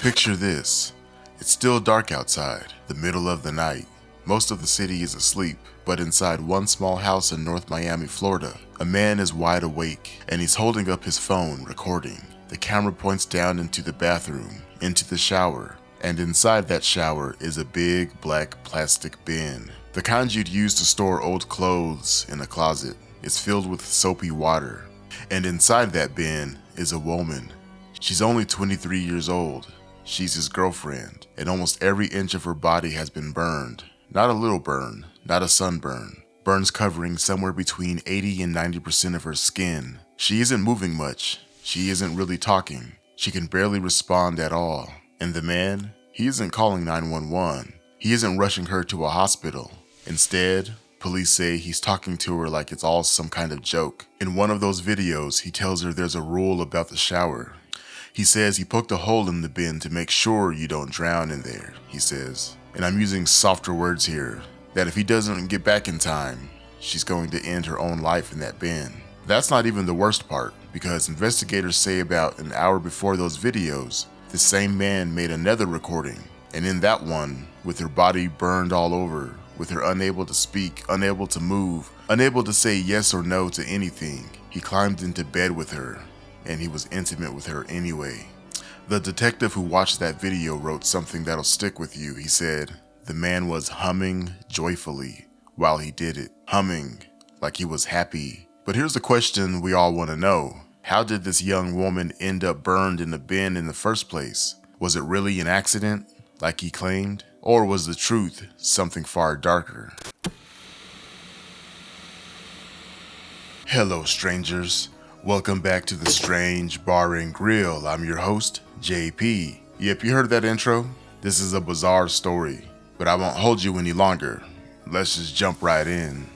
Picture this. It's still dark outside, the middle of the night. Most of the city is asleep, but inside one small house in North Miami, Florida, a man is wide awake and he's holding up his phone recording. The camera points down into the bathroom, into the shower, and inside that shower is a big black plastic bin. The kind you'd use to store old clothes in a closet. It's filled with soapy water. And inside that bin is a woman. She's only 23 years old. She's his girlfriend, and almost every inch of her body has been burned. Not a little burn, not a sunburn. Burns covering somewhere between 80 and 90% of her skin. She isn't moving much. She isn't really talking. She can barely respond at all. And the man, he isn't calling 911. He isn't rushing her to a hospital. Instead, police say he's talking to her like it's all some kind of joke. In one of those videos, he tells her there's a rule about the shower. He says he poked a hole in the bin to make sure you don't drown in there, he says. And I'm using softer words here, that if he doesn't get back in time, she's going to end her own life in that bin. That's not even the worst part, because investigators say about an hour before those videos, the same man made another recording, and in that one, with her body burned all over, with her unable to speak, unable to move, unable to say yes or no to anything, he climbed into bed with her, and he was intimate with her anyway. The detective who watched that video wrote something that'll stick with you. He said, the man was humming joyfully while he did it, humming like he was happy. But here's the question we all want to know. How did this young woman end up burned in the bin in the first place? Was it really an accident, like he claimed? Or was the truth something far darker? Hello, strangers. Welcome back to the Strange Bar and Grill. I'm your host, JP. Yep, you heard that intro? This is a bizarre story, but I won't hold you any longer. Let's just jump right in.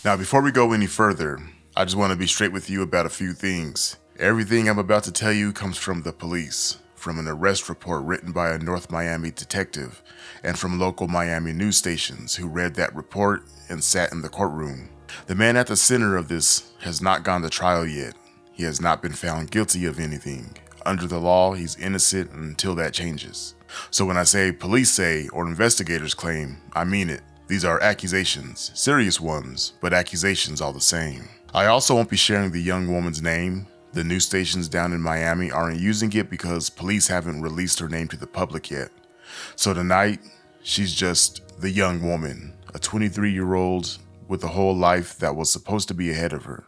Now, before we go any further, I just want to be straight with you about a few things. Everything I'm about to tell you comes from the police, from an arrest report written by a North Miami detective, and from local Miami news stations who read that report and sat in the courtroom. The man at the center of this has not gone to trial yet. He has not been found guilty of anything. Under the law, he's innocent until that changes. So when I say police say or investigators claim, I mean it. These are accusations, serious ones, but accusations all the same. I also won't be sharing the young woman's name. The news stations down in Miami aren't using it because police haven't released her name to the public yet. So tonight, she's just the young woman, a 23-year-old with a whole life that was supposed to be ahead of her.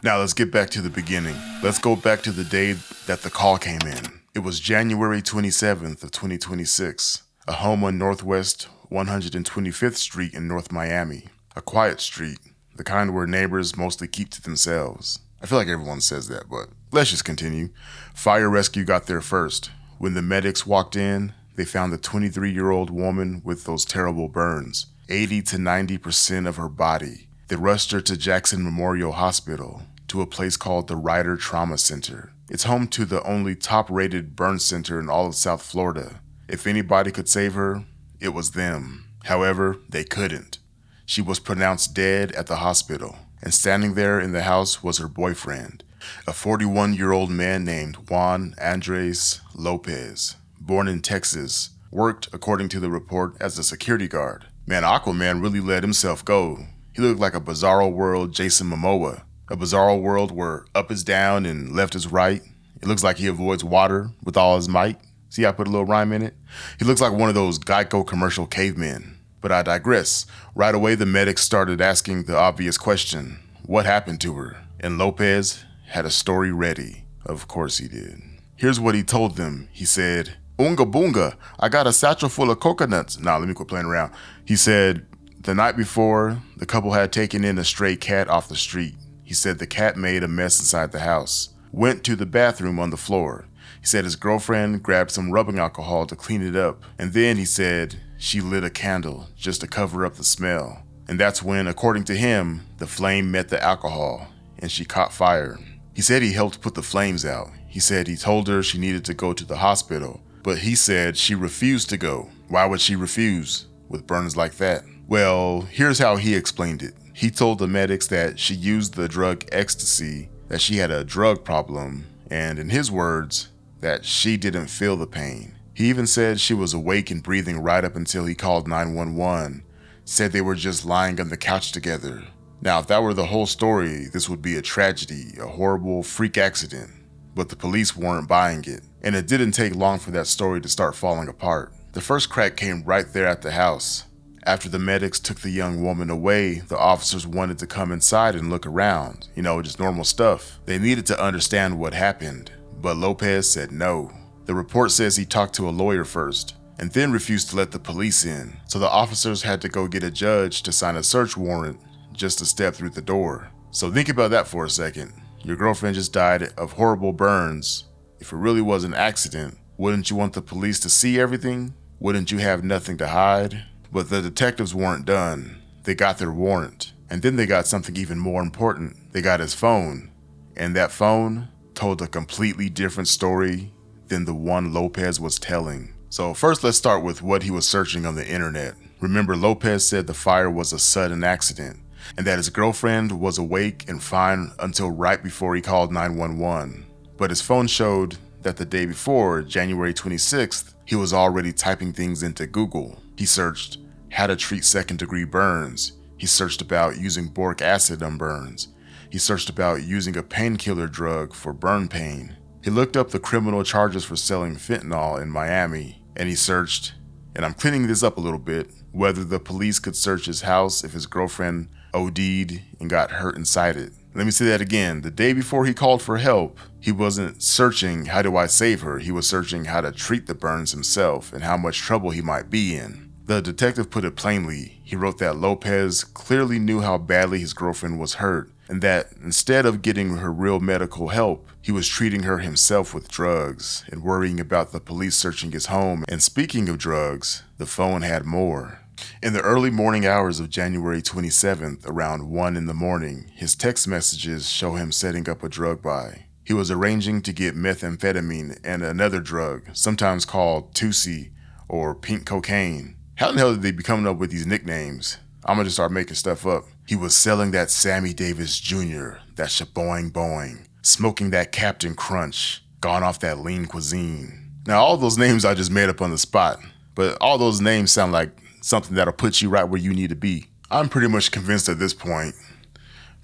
Now let's get back to the beginning. Let's go back to the day that the call came in. It was January 27th of 2026, a home on Northwest 125th Street in North Miami. A quiet street, the kind where neighbors mostly keep to themselves. I feel like everyone says that, but let's just continue. Fire rescue got there first. When the medics walked in, they found the 23-year-old woman with those terrible burns, 80 to 90% of her body. They rushed her to Jackson Memorial Hospital, to a place called the Ryder Trauma Center. It's home to the only top-rated burn center in all of South Florida. If anybody could save her, it was them. However, they couldn't. She was pronounced dead at the hospital, and standing there in the house was her boyfriend, a 41-year-old man named Juan Andres Lopez, born in Texas, worked, according to the report, as a security guard. Man, Aquaman really let himself go. He looked like a Bizarro World Jason Momoa, a Bizarro World where up is down and left is right. It looks like he avoids water with all his might. See, I put a little rhyme in it? He looks like one of those Geico commercial cavemen. But I digress. Right away, the medics started asking the obvious question, what happened to her? And Lopez had a story ready. Of course he did. Here's what he told them. He said, "Unga boonga, I got a satchel full of coconuts." Nah, let me quit playing around. He said, the night before, the couple had taken in a stray cat off the street. He said the cat made a mess inside the house, went to the bathroom on the floor. He said his girlfriend grabbed some rubbing alcohol to clean it up, and then he said she lit a candle just to cover up the smell. And that's when, according to him, the flame met the alcohol, and she caught fire. He said he helped put the flames out. He said he told her she needed to go to the hospital, but he said she refused to go. Why would she refuse with burns like that? Well, here's how he explained it. He told the medics that she used the drug ecstasy, that she had a drug problem, and in his words, that she didn't feel the pain. He even said she was awake and breathing right up until he called 911, said they were just lying on the couch together. Now, if that were the whole story, this would be a tragedy, a horrible freak accident, but the police weren't buying it, and it didn't take long for that story to start falling apart. The first crack came right there at the house. After the medics took the young woman away, the officers wanted to come inside and look around, just normal stuff. They needed to understand what happened, but Lopez said no. The report says he talked to a lawyer first, and then refused to let the police in, so the officers had to go get a judge to sign a search warrant just to step through the door. So think about that for a second. Your girlfriend just died of horrible burns. If it really was an accident, wouldn't you want the police to see everything? Wouldn't you have nothing to hide? But the detectives weren't done. They got their warrant, and then they got something even more important. They got his phone, and that phone told a completely different story than the one Lopez was telling. So first, let's start with what he was searching on the internet. Remember, Lopez said the fire was a sudden accident, and that his girlfriend was awake and fine until right before he called 911. But his phone showed that the day before, January 26th, he was already typing things into Google. He searched how to treat second-degree burns. He searched about using boric acid on burns. He searched about using a painkiller drug for burn pain. He looked up the criminal charges for selling fentanyl in Miami, and he searched, and I'm cleaning this up a little bit, whether the police could search his house if his girlfriend OD'd and got hurt inside it. Let me say that again. The day before he called for help, he wasn't searching how do I save her, he was searching how to treat the burns himself and how much trouble he might be in. The detective put it plainly. He wrote that Lopez clearly knew how badly his girlfriend was hurt, and that instead of getting her real medical help, he was treating her himself with drugs and worrying about the police searching his home. And speaking of drugs, the phone had more. In the early morning hours of January 27th, around 1 in the morning, his text messages show him setting up a drug buy. He was arranging to get methamphetamine and another drug, sometimes called Tusi or pink cocaine. How in the hell did they be coming up with these nicknames? I'm gonna just start making stuff up. He was selling that Sammy Davis Jr., that shaboing boing, smoking that Captain Crunch, gone off that lean cuisine. Now all those names I just made up on the spot, but all those names sound like something that'll put you right where you need to be. I'm pretty much convinced at this point,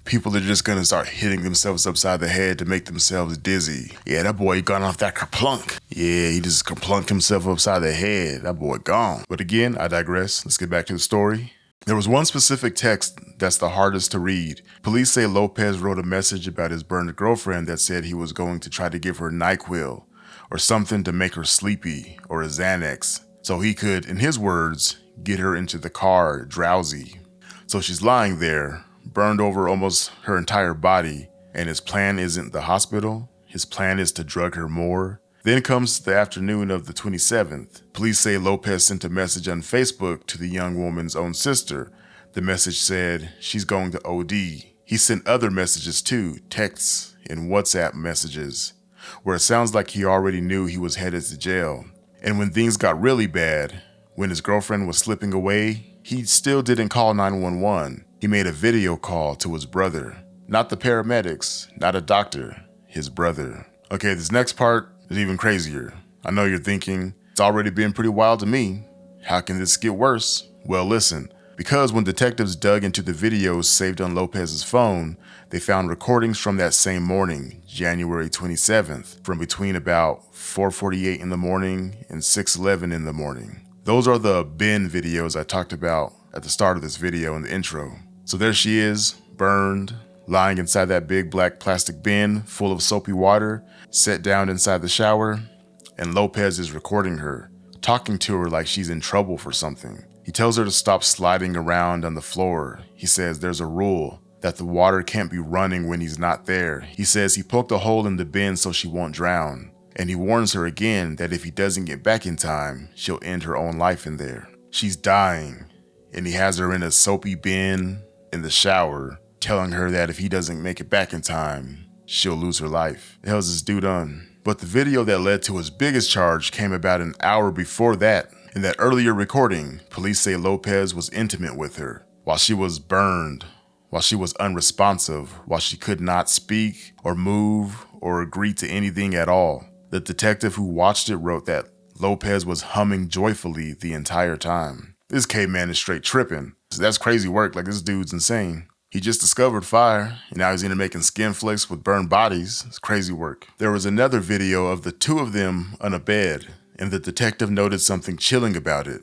people are just gonna start hitting themselves upside the head to make themselves dizzy. Yeah, that boy gone off that kerplunk. Yeah, he just kerplunked himself upside the head. That boy gone. But again, I digress. Let's get back to the story. There was one specific text that's the hardest to read. Police say Lopez wrote a message about his burned girlfriend that said he was going to try to give her NyQuil or something to make her sleepy, or a Xanax, so he could, in his words, get her into the car drowsy. So she's lying there, burned over almost her entire body, and his plan isn't the hospital. His plan is to drug her more. Then comes the afternoon of the 27th. Police say Lopez sent a message on Facebook to the young woman's own sister. The message said she's going to OD. He sent other messages too, texts and WhatsApp messages, where it sounds like he already knew he was headed to jail. And when things got really bad, when his girlfriend was slipping away, he still didn't call 911. He made a video call to his brother. Not the paramedics, not a doctor, his brother. Okay, this next part is even crazier. I know you're thinking, it's already been pretty wild to me. How can this get worse? Well, listen, because when detectives dug into the videos saved on Lopez's phone, they found recordings from that same morning, January 27th, from between about 4:48 in the morning and 6:11 in the morning. Those are the bin videos I talked about at the start of this video in the intro. So there she is, burned, lying inside that big black plastic bin full of soapy water, set down inside the shower, and Lopez is recording her, talking to her like she's in trouble for something. He tells her to stop sliding around on the floor. He says there's a rule that the water can't be running when he's not there. He says he poked a hole in the bin so she won't drown. And he warns her again that if he doesn't get back in time, she'll end her own life in there. She's dying, and he has her in a soapy bin in the shower, telling her that if he doesn't make it back in time, she'll lose her life. The hell's this dude on? But the video that led to his biggest charge came about an hour before that. In that earlier recording, police say Lopez was intimate with her while she was burned, while she was unresponsive, while she could not speak or move or agree to anything at all. The detective who watched it wrote that Lopez was humming joyfully the entire time. This caveman is straight tripping. That's crazy work, like this dude's insane. He just discovered fire, and now he's into making skin flicks with burned bodies. It's crazy work. There was another video of the two of them on a bed, and the detective noted something chilling about it.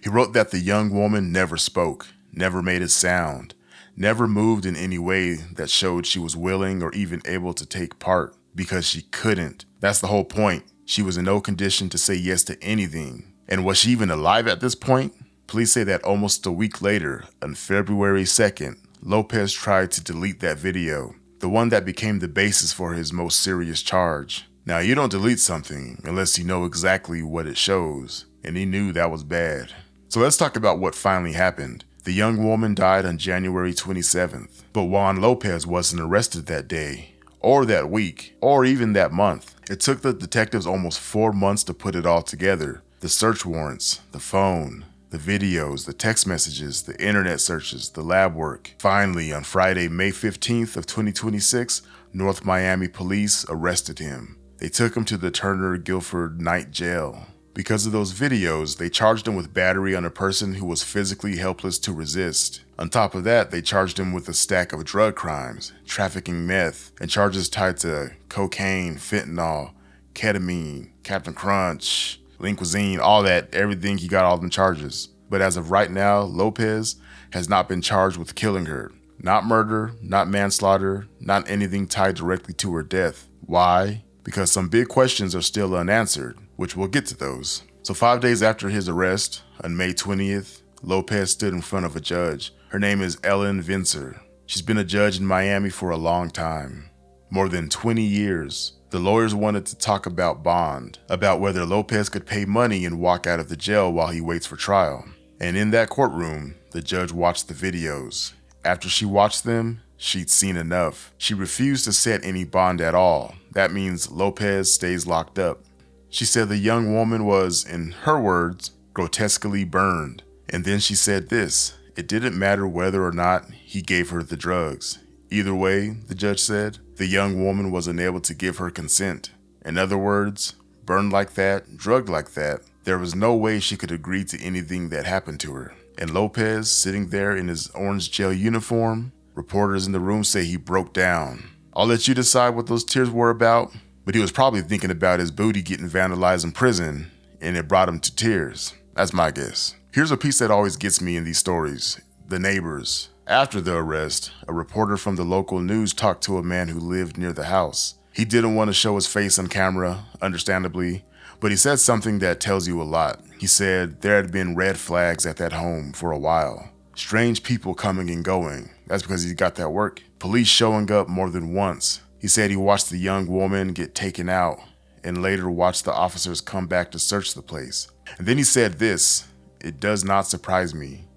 He wrote that the young woman never spoke, never made a sound, never moved in any way that showed she was willing or even able to take part, because she couldn't. That's the whole point. She was in no condition to say yes to anything. And was she even alive at this point? Police say that almost a week later, on February 2nd, Lopez tried to delete that video, the one that became the basis for his most serious charge. Now, you don't delete something unless you know exactly what it shows, and he knew that was bad. So let's talk about what finally happened. The young woman died on January 27th, but Juan Lopez wasn't arrested that day, or that week, or even that month. It took the detectives almost 4 months to put it all together. The search warrants, the phone, the videos, the text messages, the internet searches, the lab work. Finally, on Friday, May 15th of 2026, North Miami police arrested him. They took him to the Turner Guilford Night Jail. Because of those videos, they charged him with battery on a person who was physically helpless to resist. On top of that, they charged him with a stack of drug crimes, trafficking meth, and charges tied to cocaine, fentanyl, ketamine, Captain Crunch, lean cuisine, all that, everything. He got all them charges. But as of right now, Lopez has not been charged with killing her. Not murder, not manslaughter, not anything tied directly to her death. Why? Because some big questions are still unanswered, which we'll get to those. So 5 days after his arrest, on May 20th, Lopez stood in front of a judge. Her name is Ellen Vincer. She's been a judge in Miami for a long time, more than 20 years. The lawyers wanted to talk about bond, about whether Lopez could pay money and walk out of the jail while he waits for trial. And in that courtroom, the judge watched the videos. After she watched them, she'd seen enough. She refused to set any bond at all. That means Lopez stays locked up. She said the young woman was, in her words, grotesquely burned. And then she said this: it didn't matter whether or not he gave her the drugs. Either way, the judge said, the young woman was unable to give her consent. In other words, burned like that, drugged like that, there was no way she could agree to anything that happened to her. And Lopez, sitting there in his orange jail uniform, reporters in the room say he broke down. I'll let you decide what those tears were about, but he was probably thinking about his booty getting vandalized in prison, and it brought him to tears. That's my guess. Here's a piece that always gets me in these stories: the neighbors. After the arrest, a reporter from the local news talked to a man who lived near the house. He didn't want to show his face on camera, understandably, but he said something that tells you a lot. He said there had been red flags at that home for a while. Strange people coming and going. That's because he got that work. Police showing up more than once. He said he watched the young woman get taken out and later watched the officers come back to search the place. And then he said this: it does not surprise me,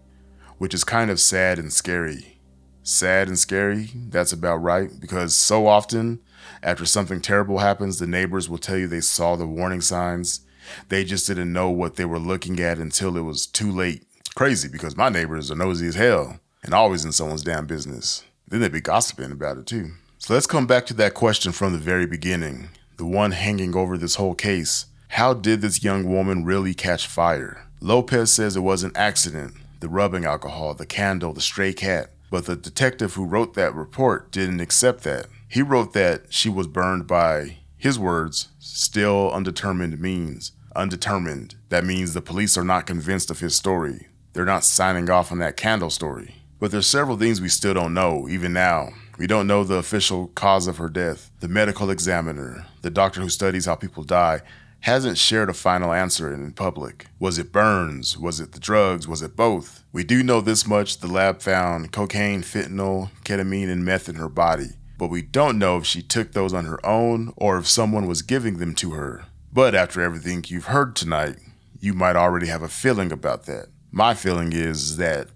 which is kind of sad and scary. Sad and scary, that's about right, because so often after something terrible happens, the neighbors will tell you they saw the warning signs. They just didn't know what they were looking at until it was too late. Crazy, because my neighbors are nosy as hell and always in someone's damn business. Then they'd be gossiping about it too. So let's come back to that question from the very beginning, the one hanging over this whole case. How did this young woman really catch fire? Lopez says it was an accident, the rubbing alcohol, the candle, the stray cat. But the detective who wrote that report didn't accept that. He wrote that she was burned by, his words, still undetermined means. Undetermined. That means the police are not convinced of his story. They're not signing off on that candle story. But there's several things we still don't know, even now. We don't know the official cause of her death. The medical examiner, the doctor who studies how people die, hasn't shared a final answer in public. Was it burns? Was it the drugs? Was it both? We do know this much: the lab found cocaine, fentanyl, ketamine, and meth in her body. But we don't know if she took those on her own or if someone was giving them to her. But after everything you've heard tonight, you might already have a feeling about that. My feeling is that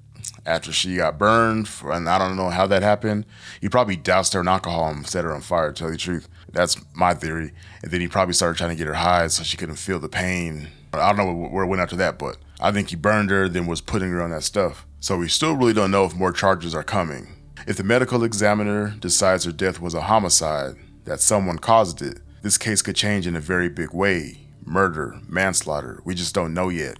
after she got burned, and I don't know how that happened, he probably doused her in alcohol and set her on fire, to tell you the truth. That's my theory. And then he probably started trying to get her high so she couldn't feel the pain. I don't know where it went after that, but I think he burned her, then was putting her on that stuff. So we still really don't know if more charges are coming. If the medical examiner decides her death was a homicide, that someone caused it, this case could change in a very big way. Murder, manslaughter, we just don't know yet.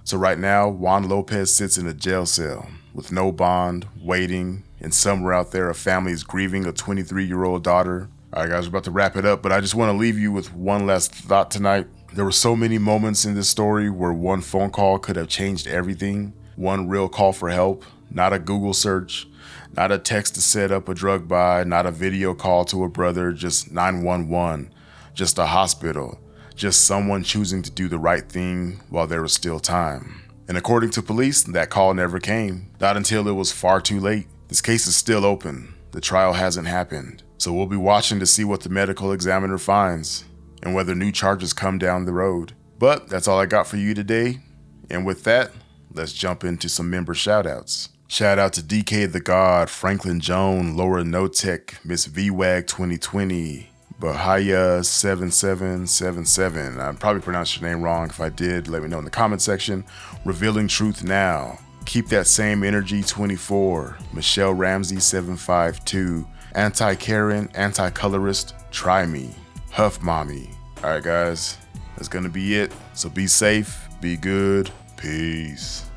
So right now, Juan Lopez sits in a jail cell with no bond, waiting, and somewhere out there a family is grieving a 23-year-old daughter. All right guys, we're about to wrap it up, but I just want to leave you with one last thought tonight. There were so many moments in this story where one phone call could have changed everything. One real call for help, not a Google search, not a text to set up a drug buy, not a video call to a brother, just 911, just a hospital, just someone choosing to do the right thing while there was still time. And according to police, that call never came, not until it was far too late. This case is still open. The trial hasn't happened. So we'll be watching to see what the medical examiner finds and whether new charges come down the road. But that's all I got for you today. And with that, let's jump into some member shoutouts. Shout out to DK the God, Franklin Joan, Laura Notek, Miss VWAG 2020, Bahia 7777. I probably pronounced your name wrong. If I did, let me know in the comment section. Revealing Truth Now, Keep That Same Energy 24, Michelle Ramsey 752, Anti-Karen, Anti-Colorist, Try Me, Huff Mommy. Alright guys, that's gonna be it. So be safe, be good, peace.